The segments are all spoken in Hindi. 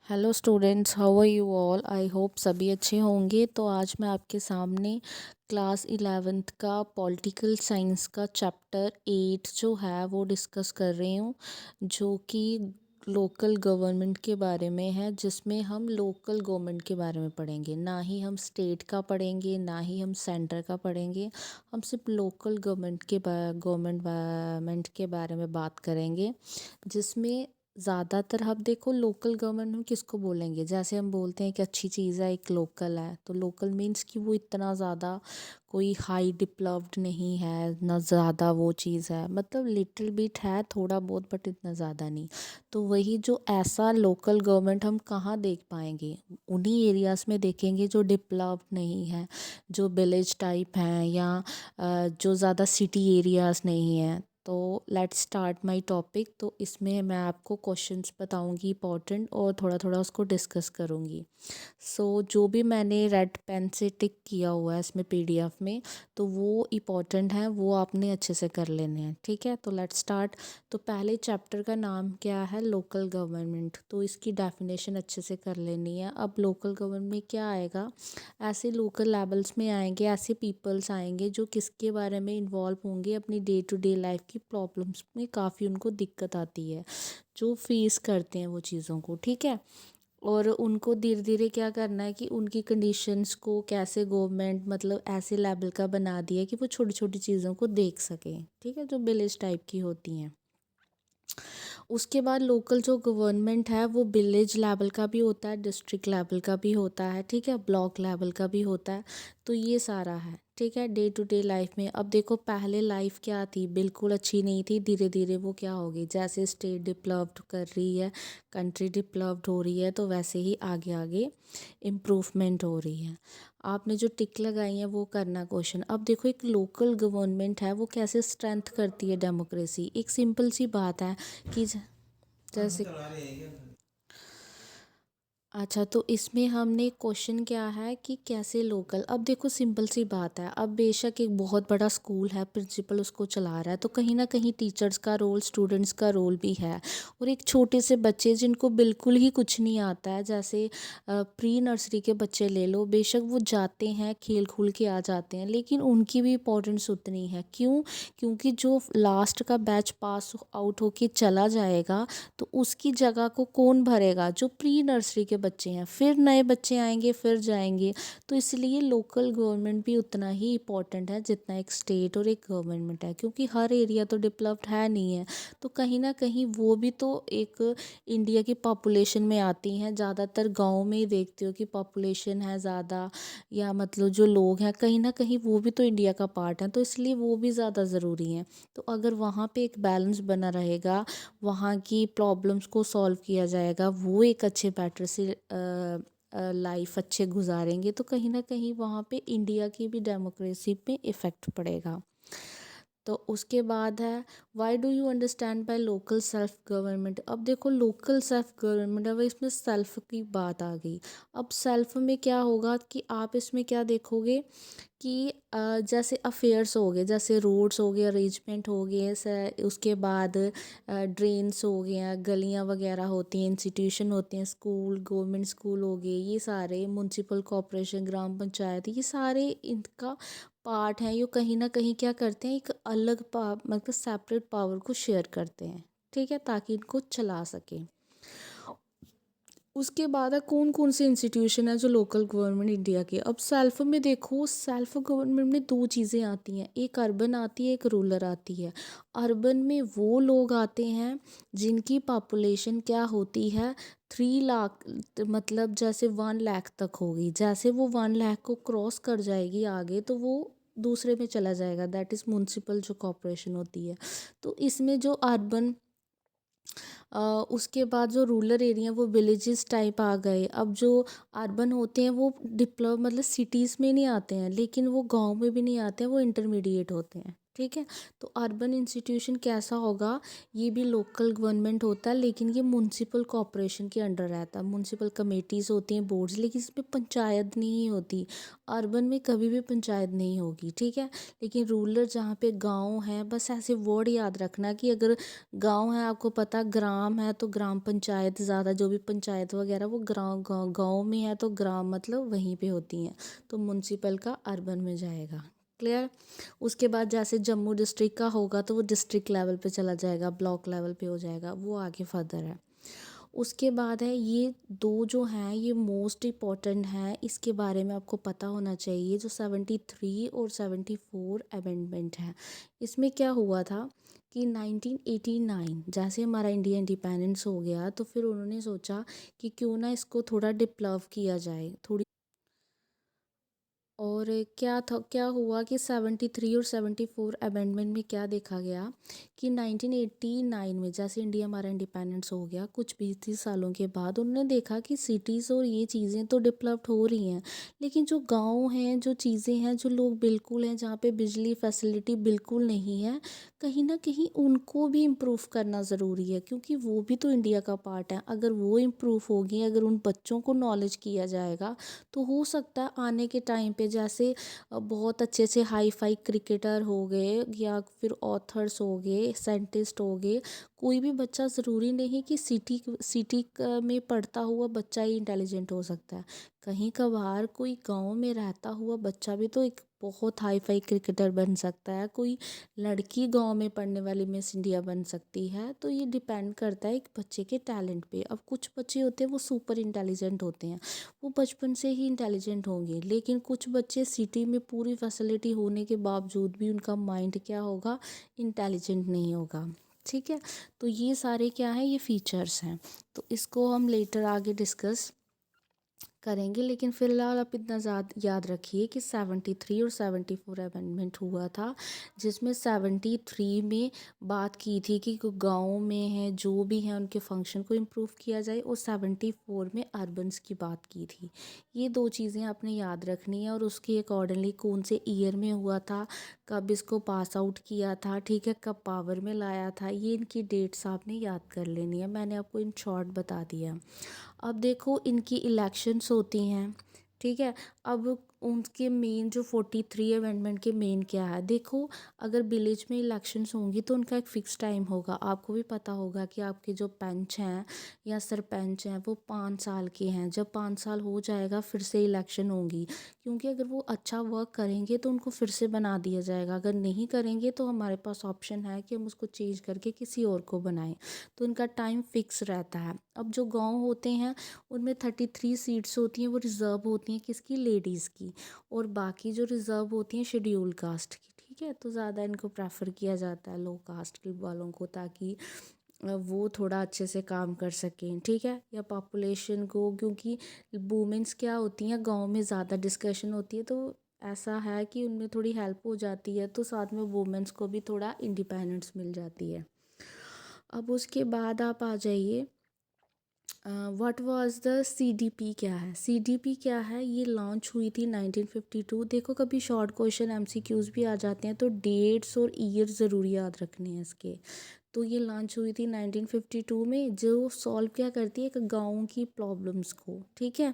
Hello students, how are you all. I hope सभी अच्छे होंगे। तो आज मैं आपके सामने क्लास 11th का पॉलिटिकल साइंस का चैप्टर 8 जो है वो डिस्कस कर रही हूँ, जो कि लोकल गवर्नमेंट के बारे में है, जिसमें हम लोकल गवर्नमेंट के बारे में पढ़ेंगे। ना ही हम स्टेट का पढ़ेंगे, ना ही हम सेंटर का पढ़ेंगे। हम सिर्फ लोकल गवर्नमेंट के बारे में बात करेंगे, जिसमें ज़्यादातर हम देखो लोकल गवर्नमेंट हम किसको बोलेंगे। जैसे हम बोलते हैं कि अच्छी चीज़ है, एक लोकल है, तो लोकल मीन्स कि वो इतना ज़्यादा कोई हाई डेवलप्ड नहीं है, ना ज़्यादा वो चीज़ है, मतलब लिटिल बिट है थोड़ा बहुत, बट इतना ज़्यादा नहीं। तो वही जो ऐसा लोकल गवर्नमेंट हम कहाँ देख पाएंगे, उन्हीं एरियाज़ में देखेंगे जो डेवलप्ड नहीं है, जो विलेज टाइप हैं, या जो ज़्यादा सिटी एरियाज़ नहीं हैं। तो लेट्स स्टार्ट माय टॉपिक। तो इसमें मैं आपको क्वेश्चंस बताऊंगी इंपॉर्टेंट, और थोड़ा थोड़ा उसको डिस्कस करूंगी। जो भी मैंने रेड पेन से टिक किया हुआ है इसमें पीडीएफ में, तो वो इम्पॉर्टेंट है, वो आपने अच्छे से कर लेने हैं। ठीक है, तो लेट्स स्टार्ट। तो पहले चैप्टर का नाम क्या है, लोकल गवर्नमेंट। तो इसकी डेफिनेशन अच्छे से कर लेनी है। अब लोकल गवर्नमेंट में क्या आएगा, ऐसे लोकल लेवल्स में आएंगे, ऐसे पीपल्स आएंगे जो किसके बारे में इन्वॉल्व होंगे, अपनी डे टू डे लाइफ की प्रॉब्लम्स में काफ़ी उनको दिक्कत आती है, जो फेस करते हैं वो चीज़ों को। ठीक है, और उनको धीरे धीरे क्या करना है कि उनकी कंडीशंस को कैसे गवर्नमेंट मतलब ऐसे लेवल का बना दिया कि वो छोटी छोटी चीज़ों को देख सकें। ठीक है, जो विलेज टाइप की होती हैं। उसके बाद लोकल जो गवर्नमेंट है वो विलेज लेवल का भी होता है, डिस्ट्रिक्ट लेवल का भी होता है, ठीक है, ब्लॉक लेवल का भी होता है। तो ये सारा है, ठीक है, डे टू डे लाइफ में। अब देखो पहले लाइफ क्या थी, बिल्कुल अच्छी नहीं थी, धीरे धीरे वो क्या होगी, जैसे स्टेट डेवलप्ड कर रही है, कंट्री डेवलप्ड हो रही है, तो वैसे ही आगे आगे इम्प्रूवमेंट हो रही है। आपने जो टिक लगाई है वो करना क्वेश्चन। अब देखो एक लोकल गवर्नमेंट है वो कैसे स्ट्रेंथ करती है डेमोक्रेसी। एक सिंपल सी बात है कि जैसे अच्छा, तो इसमें हमने क्वेश्चन क्या है कि कैसे लोकल। अब देखो सिंपल सी बात है, अब बेशक एक बहुत बड़ा स्कूल है, प्रिंसिपल उसको चला रहा है, तो कहीं ना कहीं टीचर्स का रोल, स्टूडेंट्स का रोल भी है। और एक छोटे से बच्चे जिनको बिल्कुल ही कुछ नहीं आता है, जैसे प्री नर्सरी के बच्चे ले लो, बेशक वो जाते हैं खेल खूल के आ जाते हैं, लेकिन उनकी भी इम्पोर्टेंस उतनी है। क्यों? क्योंकि जो लास्ट का बैच पास आउट होके चला जाएगा, तो उसकी जगह को कौन भरेगा, जो प्री नर्सरी के बच्चे हैं, फिर नए बच्चे आएंगे, फिर जाएंगे। तो इसलिए लोकल गवर्नमेंट भी उतना ही इम्पोर्टेंट है जितना एक स्टेट और एक गवर्नमेंट है, क्योंकि हर एरिया तो डेवलप्ड है नहीं है। तो कहीं ना कहीं वो भी तो एक इंडिया की पॉपुलेशन में आती हैं। ज़्यादातर गाँव में ही देखते हो कि पॉपुलेशन है ज़्यादा, या मतलब जो लोग हैं कहीं ना कहीं वो भी तो इंडिया का पार्ट है, तो इसलिए वो भी ज़्यादा ज़रूरी हैं। तो अगर वहाँ पे एक बैलेंस बना रहेगा, वहाँ की प्रॉब्लम्स को सॉल्व किया जाएगा, वो एक अच्छे बेटर से लाइफ अच्छे गुजारेंगे, तो कहीं ना कहीं वहाँ पे इंडिया की भी डेमोक्रेसी पे इफ़ेक्ट पड़ेगा। तो उसके बाद है, why do you understand by local self government. अब देखो लोकल सेल्फ गवर्नमेंट, अब इसमें सेल्फ की बात आ गई। अब सेल्फ में क्या होगा कि आप इसमें क्या देखोगे कि जैसे अफेयर्स हो गए, जैसे रोड्स हो गए, अरेंजमेंट हो गए, उसके बाद ड्रेन्स हो गए हैं, गलियां वगैरह होती हैं, इंस्टीट्यूशन होते हैं, स्कूल, गवर्नमेंट स्कूल हो गए, ये सारे म्यूनसिपल कॉरपोरेशन, ग्राम पंचायत, ये सारे इनका पार्ट हैं। ये कहीं ना कहीं क्या करते हैं, एक अलग मतलब सेपरेट पावर को शेयर करते हैं, ठीक है, ताकि इनको चला सकें। उसके बाद है कौन कौन से इंस्टीट्यूशन है जो लोकल गवर्नमेंट इंडिया के। अब सेल्फ में देखो, सेल्फ गवर्नमेंट में दो चीज़ें आती हैं, एक अर्बन आती है, एक रूरल आती है। अर्बन में वो लोग आते हैं जिनकी पॉपुलेशन क्या होती है, 3 लाख, मतलब जैसे 1 लाख तक होगी। जैसे वो 1 लाख को क्रॉस कर जाएगी आगे, तो वो दूसरे में चला जाएगा, दैट इज़ म्यूनसिपल जो कॉरपोरेशन होती है। तो इसमें जो अर्बन, उसके बाद जो रूरल एरिया वो विलेजेस टाइप आ गए। अब जो अर्बन होते हैं वो डिप्लो मतलब सिटीज़ में नहीं आते हैं, लेकिन वो गांव में भी नहीं आते हैं, वो इंटरमीडिएट होते हैं। ठीक है। तो अर्बन इंस्टीट्यूशन कैसा होगा, ये भी लोकल गवर्नमेंट होता है लेकिन ये म्यूनसिपल कॉरपोरेशन के अंडर रहता है। म्यूनसिपल कमेटीज़ होती हैं, बोर्ड्स, लेकिन इसमें पंचायत नहीं होती। अर्बन में कभी भी पंचायत नहीं होगी, ठीक है। लेकिन रूरल जहाँ पे गांव है, बस ऐसे वर्ड याद रखना कि अगर गांव है, आपको पता ग्राम है तो ग्राम पंचायत, ज़्यादा जो भी पंचायत वगैरह वो गाँव में है, तो ग्राम मतलब वहीं पे होती हैं। तो म्यूनसिपल का अर्बन में जाएगा। क्लियर। उसके बाद जैसे जम्मू डिस्ट्रिक्ट का होगा तो वो डिस्ट्रिक्ट लेवल पे चला जाएगा, ब्लॉक लेवल पे हो जाएगा, वो आगे फर्दर है। उसके बाद है ये दो जो हैं ये मोस्ट इम्पॉर्टेंट हैं, इसके बारे में आपको पता होना चाहिए, जो 73 और 74 अमेंडमेंट है। इसमें क्या हुआ था कि 1989 जैसे हमारा इंडिया इंडिपेंडेंस हो गया, तो फिर उन्होंने सोचा कि क्यों ना इसको थोड़ा डेवलप किया जाए, थोड़ी। और क्या हुआ कि 73 और 74 अमेंडमेंट में क्या देखा गया कि 1989 में जैसे इंडिया हमारा इंडिपेंडेंस हो गया, कुछ 20-30 सालों के बाद उन्होंने देखा कि सिटीज़ और ये चीज़ें तो डेवलप्ड हो रही हैं, लेकिन जो गांव हैं, जो चीज़ें हैं, जो लोग बिल्कुल हैं, जहाँ पे बिजली फैसिलिटी बिल्कुल नहीं है, कहीं ना कहीं उनको भी इम्प्रूव करना ज़रूरी है, क्योंकि वो भी तो इंडिया का पार्ट है। अगर वो इम्प्रूव होगी, अगर उन बच्चों को नॉलेज किया जाएगा, तो हो सकता है आने के टाइम पे जैसे बहुत अच्छे से हाई फाई क्रिकेटर हो गए या फिर ऑथर्स हो गए, साइंटिस्ट हो गए, कोई भी बच्चा ज़रूरी नहीं कि सिटी में पढ़ता हुआ बच्चा ही इंटेलिजेंट हो सकता है। कहीं कभार कोई गांव में रहता हुआ बच्चा भी तो एक बहुत हाई फाई क्रिकेटर बन सकता है। कोई लड़की गांव में पढ़ने वाली मिस इंडिया बन सकती है। तो ये डिपेंड करता है एक बच्चे के टैलेंट पे। अब कुछ बच्चे होते हैं वो सुपर इंटेलिजेंट होते हैं, वो बचपन से ही इंटेलिजेंट होंगे, लेकिन कुछ बच्चे सिटी में पूरी फैसिलिटी होने के बावजूद भी उनका माइंड क्या होगा, इंटेलिजेंट नहीं होगा। ठीक है। तो ये सारे क्या है, ये फीचर्स हैं। तो इसको हम लेटर आगे डिस्कस करेंगे, लेकिन फ़िलहाल आप इतना याद रखिए कि 73 और 74 अमेंडमेंट हुआ था, जिसमें 73 में बात की थी कि गाँव में है जो भी हैं उनके फंक्शन को इम्प्रूव किया जाए, और 74 में अर्बन्स की बात की थी। ये दो चीज़ें आपने याद रखनी है, और उसके अकॉर्डिंगली कौन से ईयर में हुआ था, कब इसको पास आउट किया था, ठीक है, कब पावर में लाया था, ये इनकी डेट्स आपने याद कर लेनी है। मैंने आपको इन शॉर्ट बता दिया। अब देखो इनकी इलेक्शंस होती हैं, ठीक है। अब उनके मेन जो 43 अमेंडमेंट के मेन क्या है, देखो अगर विलेज में इलेक्शंस होंगी तो उनका एक फ़िक्स टाइम होगा। आपको भी पता होगा कि आपके जो पंच हैं या सरपंच हैं वो 5 साल के हैं, जब 5 साल हो जाएगा फिर से इलेक्शन होंगी, क्योंकि अगर वो अच्छा वर्क करेंगे तो उनको फिर से बना दिया जाएगा, अगर नहीं करेंगे तो हमारे पास ऑप्शन है कि हम उसको चेंज करके किसी और को बनाएं। तो उनका टाइम फिक्स रहता है। अब जो गांव होते हैं उनमें 33 सीट्स होती हैं, वो रिज़र्व होती हैं किसकी, लेडीज़ की, और बाकी जो रिज़र्व होती हैं शेड्यूल कास्ट की, ठीक है। तो ज़्यादा इनको प्रेफर किया जाता है लो कास्ट के वालों को, ताकि वो थोड़ा अच्छे से काम कर सकें, ठीक है, या पॉपुलेशन को, क्योंकि वुमेंस क्या होती हैं गांव में ज़्यादा डिस्कशन होती है, तो ऐसा है कि उनमें थोड़ी हेल्प हो जाती है, तो साथ में वुमेंस को भी थोड़ा इंडिपेंडेंस मिल जाती है। अब उसके बाद आप आ जाइए, व्हाट वाज द सीडीपी क्या है। सीडीपी क्या है, ये लॉन्च हुई थी 1952। देखो कभी शॉर्ट क्वेश्चन एमसीक्यूज भी आ जाते हैं, तो डेट्स और ईयर ज़रूर याद रखने हैं इसके। तो ये लॉन्च हुई थी 1952 में, जो सॉल्व क्या करती है, एक गाँव की प्रॉब्लम्स को, ठीक है।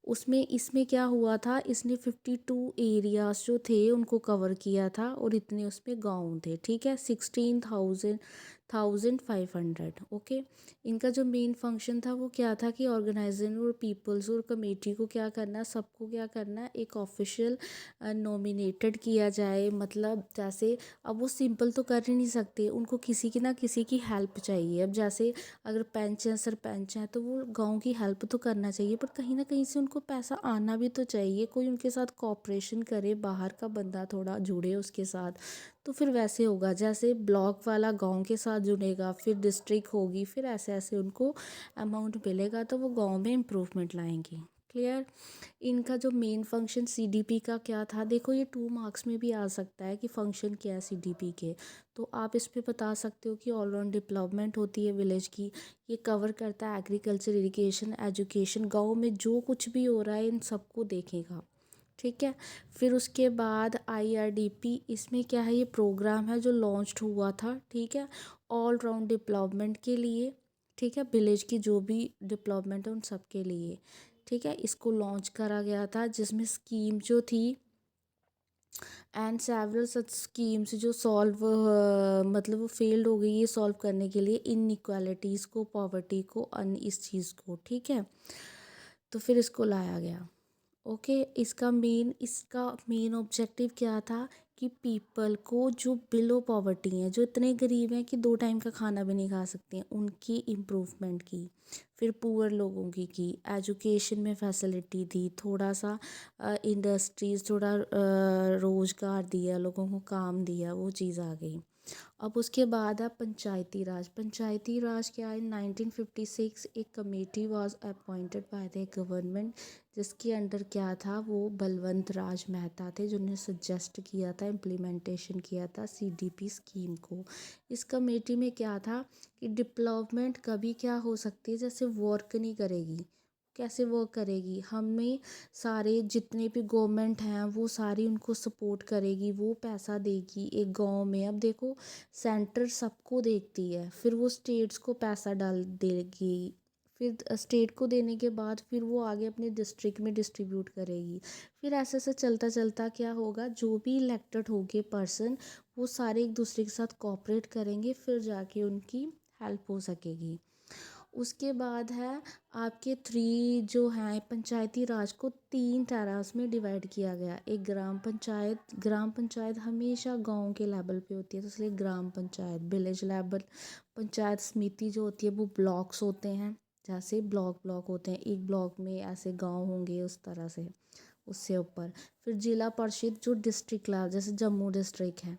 उसमें इसमें क्या हुआ था, इसने 52 एरियाज जो थे उनको कवर किया था, और इतने उसमें गाँव थे, ठीक है, 16,500। ओके। इनका जो मेन फंक्शन था वो क्या था कि ऑर्गेनाइजिंग और पीपल्स और कमेटी को क्या करना है, सबको क्या करना है, एक ऑफिशियल नॉमिनेटेड किया जाए। मतलब जैसे अब वो सिंपल तो कर ही नहीं सकते, उनको किसी की ना किसी की हेल्प चाहिए। अब जैसे अगर पंच हैं, सरपंच हैं, तो वो गांव की हेल्प तो करना चाहिए, पर कहीं ना कहीं से उनको पैसा आना भी तो चाहिए, कोई उनके साथ कोऑपरेशन करे, बाहर का बंदा थोड़ा जुड़े उसके साथ, तो फिर वैसे होगा। जैसे ब्लॉक वाला गांव के साथ जुड़ेगा, फिर डिस्ट्रिक्ट होगी, फिर ऐसे ऐसे उनको अमाउंट मिलेगा, तो वो गांव में इम्प्रूवमेंट लाएंगे। क्लियर। इनका जो मेन फंक्शन सीडीपी का क्या था, देखो ये 2 मार्क्स में भी आ सकता है कि फंक्शन क्या है सीडीपी के, तो आप इस पे बता सकते हो कि ऑलराउंड डेवलपमेंट होती है विलेज की। ये कवर करता है एग्रीकल्चर, इरिगेशन, एजुकेशन, गाँव में जो कुछ भी हो रहा है इन सबको देखेगा, ठीक है। फिर उसके बाद IRDP, इसमें क्या है, ये प्रोग्राम है जो लॉन्च्ड हुआ था, ठीक है, ऑल राउंड डेवलपमेंट के लिए, ठीक है, विलेज की जो भी डेवलपमेंट है उन सब के लिए, ठीक है, इसको लॉन्च करा गया था, जिसमें स्कीम जो थी एंड सेवरल सच स्कीम्स जो सॉल्व मतलब वो फेल्ड हो गई ये सॉल्व करने के लिए, इनइक्वालिटीज़ को, पॉवर्टी को, इस चीज़ को, ठीक है, तो फिर इसको लाया गया। ओके, इसका मेन ऑब्जेक्टिव क्या था कि पीपल को जो बिलो पॉवर्टी हैं, जो इतने गरीब हैं कि 2 टाइम का खाना भी नहीं खा सकते हैं, उनकी इम्प्रूवमेंट की। फिर पुअर लोगों की एजुकेशन में फैसिलिटी दी, थोड़ा सा इंडस्ट्रीज़, थोड़ा रोज़गार दिया, लोगों को काम दिया, वो चीज़ आ गई। अब उसके बाद है पंचायती राज। पंचायती राज क्या है, 1956 एक committee was appointed by the government, जिसके अंडर क्या था, वो बलवंत राज मेहता थे, जिन्होंने सजेस्ट किया था, इम्प्लीमेंटेशन किया था CDP स्कीम को। इस कमेटी में क्या था कि डेवलपमेंट कभी क्या हो सकती है, जैसे वर्क नहीं करेगी, कैसे वर्क करेगी, हमें सारे जितने भी गवर्नमेंट हैं वो सारी उनको सपोर्ट करेगी, वो पैसा देगी एक गांव में। अब देखो, सेंटर सबको देखती है, फिर वो स्टेट्स को पैसा डाल देगी, फिर स्टेट को देने के बाद फिर वो आगे अपने डिस्ट्रिक्ट में डिस्ट्रीब्यूट करेगी। फिर ऐसे ऐसे चलता चलता क्या होगा, जो भी इलेक्टेड होंगे पर्सन, वो सारे एक दूसरे के साथ कोऑपरेट करेंगे, फिर जाके उनकी हेल्प हो सकेगी। उसके बाद है आपके 3 जो हैं, पंचायती राज को 3 टैरास में डिवाइड किया गया। एक ग्राम पंचायत हमेशा गांव के लेवल पे होती है, तो इसलिए ग्राम पंचायत, विलेज लेवल पंचायत समिति जो होती है वो ब्लॉक्स होते हैं, जैसे ब्लॉक होते हैं, एक ब्लॉक में ऐसे गांव होंगे उस तरह से, उससे ऊपर। फिर जिला परिषद जो डिस्ट्रिक्ट लेवल, जैसे जम्मू डिस्ट्रिक्ट है।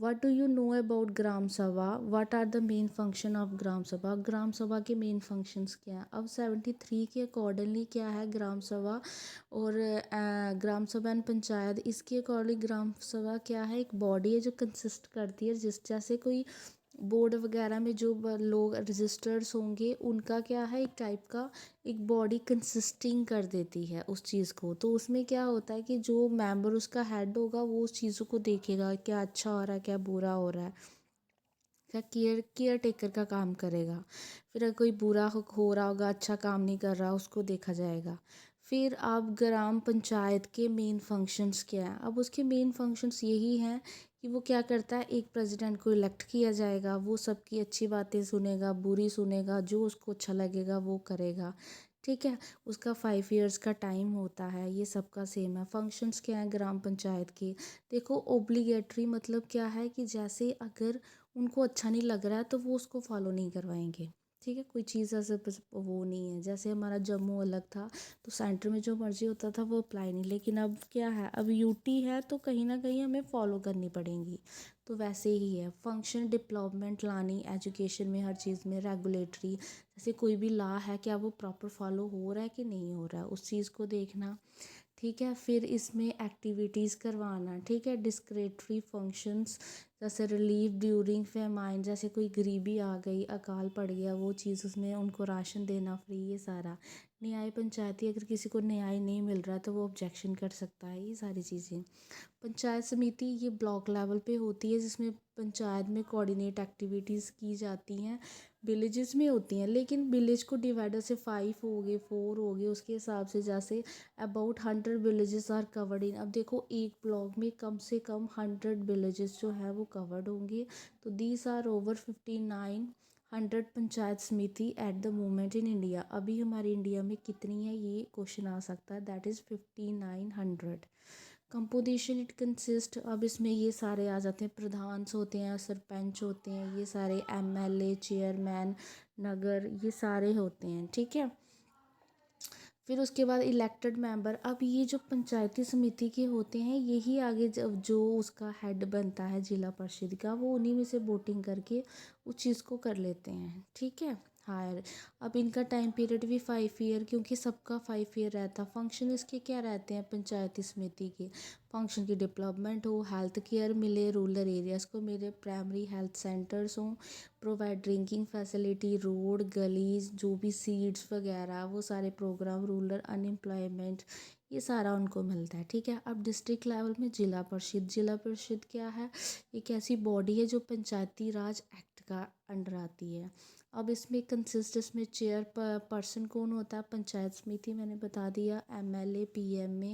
What do you know about ग्राम सभा? What are the main function of ग्राम सभा? ग्राम सभा के मेन फंक्शंस क्या हैं? अब 73 के अकॉर्डिंगली क्या है ग्राम सभा और ग्राम सभा एंड पंचायत, इसके अकॉर्डिंग ग्राम सभा क्या है, एक बॉडी है जो कंसिस्ट करती है, जिस जैसे कोई बोर्ड वगैरह में जो लोग रजिस्टर्स होंगे, उनका क्या है, एक टाइप का एक बॉडी कंसिस्टिंग कर देती है उस चीज़ को। तो उसमें क्या होता है कि जो मेंबर उसका हेड होगा वो उस चीज़ों को देखेगा, क्या अच्छा हो रहा है, क्या बुरा हो रहा है, क्या केयर टेकर का काम करेगा। फिर अगर कोई बुरा हो रहा होगा, अच्छा काम नहीं कर रहा, उसको देखा जाएगा। फिर अब ग्राम पंचायत के मेन फंक्शंस क्या हैं? अब उसके मेन फंक्शंस यही हैं कि वो क्या करता है, एक प्रेसिडेंट को इलेक्ट किया जाएगा, वो सबकी अच्छी बातें सुनेगा, बुरी सुनेगा, जो उसको अच्छा लगेगा वो करेगा, ठीक है। उसका 5 इयर्स का टाइम होता है, ये सबका सेम है। फंक्शंस क्या हैं ग्राम पंचायत के, देखो, ओब्लिगेटरी मतलब क्या है कि जैसे अगर उनको अच्छा नहीं लग रहा है तो वो उसको फॉलो नहीं करवाएंगे, ठीक है। कोई चीज़ ऐसे वो नहीं है, जैसे हमारा जम्मू अलग था तो सेंटर में जो मर्जी होता था वो अप्लाई नहीं, लेकिन अब क्या है, अब यूटी है तो कहीं ना कहीं हमें फॉलो करनी पड़ेंगी। तो वैसे ही है, फंक्शन डेवलपमेंट लानी एजुकेशन में, हर चीज़ में, रेगुलेटरी, जैसे कोई भी लॉ है क्या वो प्रॉपर फॉलो हो रहा है कि नहीं हो रहा है, उस चीज़ को देखना, ठीक है। फिर इसमें एक्टिविटीज़ करवाना, ठीक है। डिस्क्रिशनरी फंक्शंस, जैसे रिलीफ ड्यूरिंग फेमाइन, जैसे कोई गरीबी आ गई, अकाल पड़ गया, वो चीज़ उसमें उनको राशन देना फ्री, ये सारा। न्याय पंचायती, अगर किसी को न्याय नहीं मिल रहा तो वो ऑब्जेक्शन कर सकता है, ये सारी चीज़ें। पंचायत समिति ये ब्लॉक लेवल पे होती है, जिसमें पंचायत में कोऑर्डिनेट एक्टिविटीज़ की जाती हैं, विलेजेस में होती हैं, लेकिन विलेज को डिवाइड, जैसे 5 हो गए, 4 हो गए, उसके हिसाब से जैसे about 100 villages are covered in. अब देखो, एक ब्लॉक में कम से कम 100 विलेजेस जो है वो कवर्ड होंगे, तो दीज आर ओवर 5900 पंचायत समिति at the moment in India. अभी हमारे इंडिया में कितनी है, ये क्वेश्चन आ सकता है, that is 5900। Composition it consist, अब इसमें ये सारे आ जाते हैं, प्रधान होते हैं, सरपंच होते हैं, ये सारे MLA, चेयरमैन, नगर, ये सारे होते हैं, ठीक है। फिर उसके बाद इलेक्टेड मेंबर, अब ये जो पंचायती समिति के होते हैं यही आगे जब जो उसका हेड बनता है जिला परिषद का, वो उन्हीं में से वोटिंग करके उस चीज़ को कर लेते हैं, ठीक है। हायर। अब इनका टाइम पीरियड भी 5 ईयर, क्योंकि सबका 5 ईयर रहता। फंक्शन इसके क्या रहते हैं पंचायती समिति के? फंक्शन की डेवलपमेंट हो, हेल्थ केयर मिले, रूरल एरियाज़ को मिले, प्राइमरी हेल्थ सेंटर्स हों, प्रोवाइड ड्रिंकिंग फैसिलिटी, रोड गलीज, जो भी सीड्स वगैरह वो सारे प्रोग्राम, रूरल अनएम्प्लॉयमेंट, ये सारा उनको मिलता है। ठीक है। अब डिस्ट्रिक्ट लेवल में जिला परिषद। जिला परिषद क्या है? एक ऐसी बॉडी है जो पंचायती राज एक्ट का अंडर आती है। अब इसमें कंसिस्ट, इसमें चेयर पर्सन कौन होता है? पंचायत समिति मैंने बता दिया, एमएलए, पीएमए,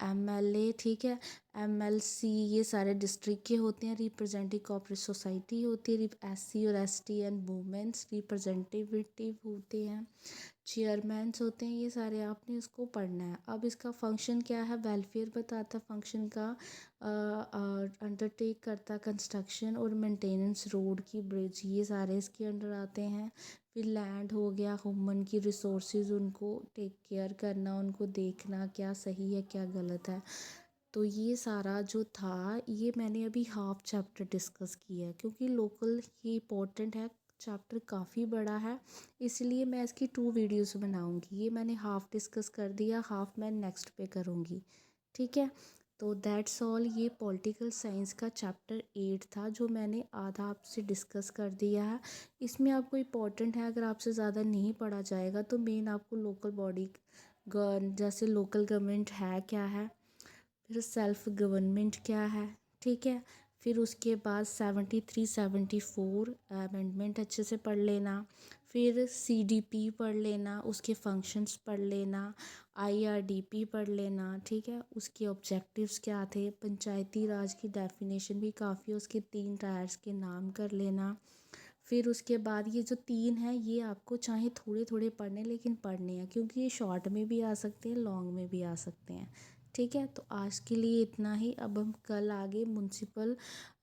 एमएलए, ठीक है, एमएलसी, ये सारे डिस्ट्रिक्ट के होते हैं। रिप्रेजेंटेटिव कोऑपरेटिव सोसाइटी होती है, एससी और एसटी एंड वुमेन्स रिप्रेजेंटेटिव होते हैं, चेयरमैन्स होते हैं। ये सारे आपने इसको पढ़ना है। अब इसका फंक्शन क्या है? वेलफेयर बताता फंक्शन का, अंडरटेक करता कंस्ट्रक्शन और मेंटेनेंस रोड की, ब्रिज, ये सारे इसके अंडर आते हैं। फिर लैंड हो गया, ह्यूमन की रिसोर्सेज, उनको टेक केयर करना, उनको देखना क्या सही है क्या गलत है। तो ये सारा जो था, ये मैंने अभी हाफ चैप्टर डिस्कस किया है, क्योंकि लोकल ही इम्पोर्टेंट है, चैप्टर काफ़ी बड़ा है, इसलिए मैं इसकी 2 वीडियोस बनाऊंगी। ये मैंने हाफ डिस्कस कर दिया, हाफ मैं नेक्स्ट पे करूँगी। ठीक है। तो दैट्स ऑल। ये पॉलिटिकल साइंस का चैप्टर 8 था, जो मैंने आधा आपसे डिस्कस कर दिया है। इसमें आपको इम्पोर्टेंट है, अगर आपसे ज़्यादा नहीं पढ़ा जाएगा तो मेन आपको लोकल बॉडी, जैसे लोकल गवर्नमेंट है क्या है, फिर सेल्फ गवर्नमेंट क्या है, ठीक है। फिर उसके बाद 73 74 अमेंडमेंट अच्छे से पढ़ लेना। फिर सीडीपी पढ़ लेना, उसके फंक्शंस पढ़ लेना, आईआरडीपी पढ़ लेना, ठीक है। उसके ऑब्जेक्टिव्स क्या थे, पंचायती राज की डेफिनेशन भी काफ़ी है, उसके 3 टायर्स के नाम कर लेना। फिर उसके बाद ये जो 3 हैं, ये आपको चाहे थोड़े थोड़े पढ़ने, लेकिन पढ़ने हैं, क्योंकि ये शॉर्ट में भी आ सकते हैं, लॉन्ग में भी आ सकते हैं। ठीक है। तो आज के लिए इतना ही। अब हम कल आगे म्युनिसिपल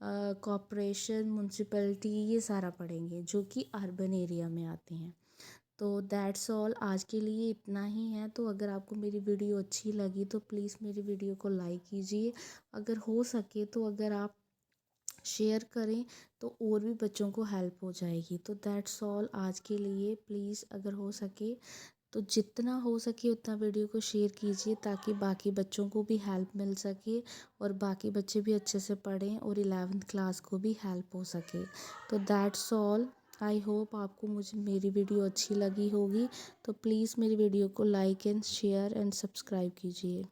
कॉरपोरेशन, म्युनिसिपैलिटी, ये सारा पढ़ेंगे, जो कि अर्बन एरिया में आते हैं। तो दैट्स ऑल। आज के लिए इतना ही है। तो अगर आपको मेरी वीडियो अच्छी लगी तो प्लीज़ मेरी वीडियो को लाइक कीजिए, अगर हो सके तो अगर आप शेयर करें तो और भी बच्चों को हेल्प हो जाएगी। तो दैट्स ऑल आज के लिए। प्लीज़ अगर हो सके तो जितना हो सके उतना वीडियो को शेयर कीजिए, ताकि बाकी बच्चों को भी हेल्प मिल सके और बाकी बच्चे भी अच्छे से पढ़ें और 11th क्लास को भी हेल्प हो सके। तो दैट्स ऑल। आई होप आपको मुझे मेरी वीडियो अच्छी लगी होगी। तो प्लीज़ मेरी वीडियो को like and share and subscribe कीजिए।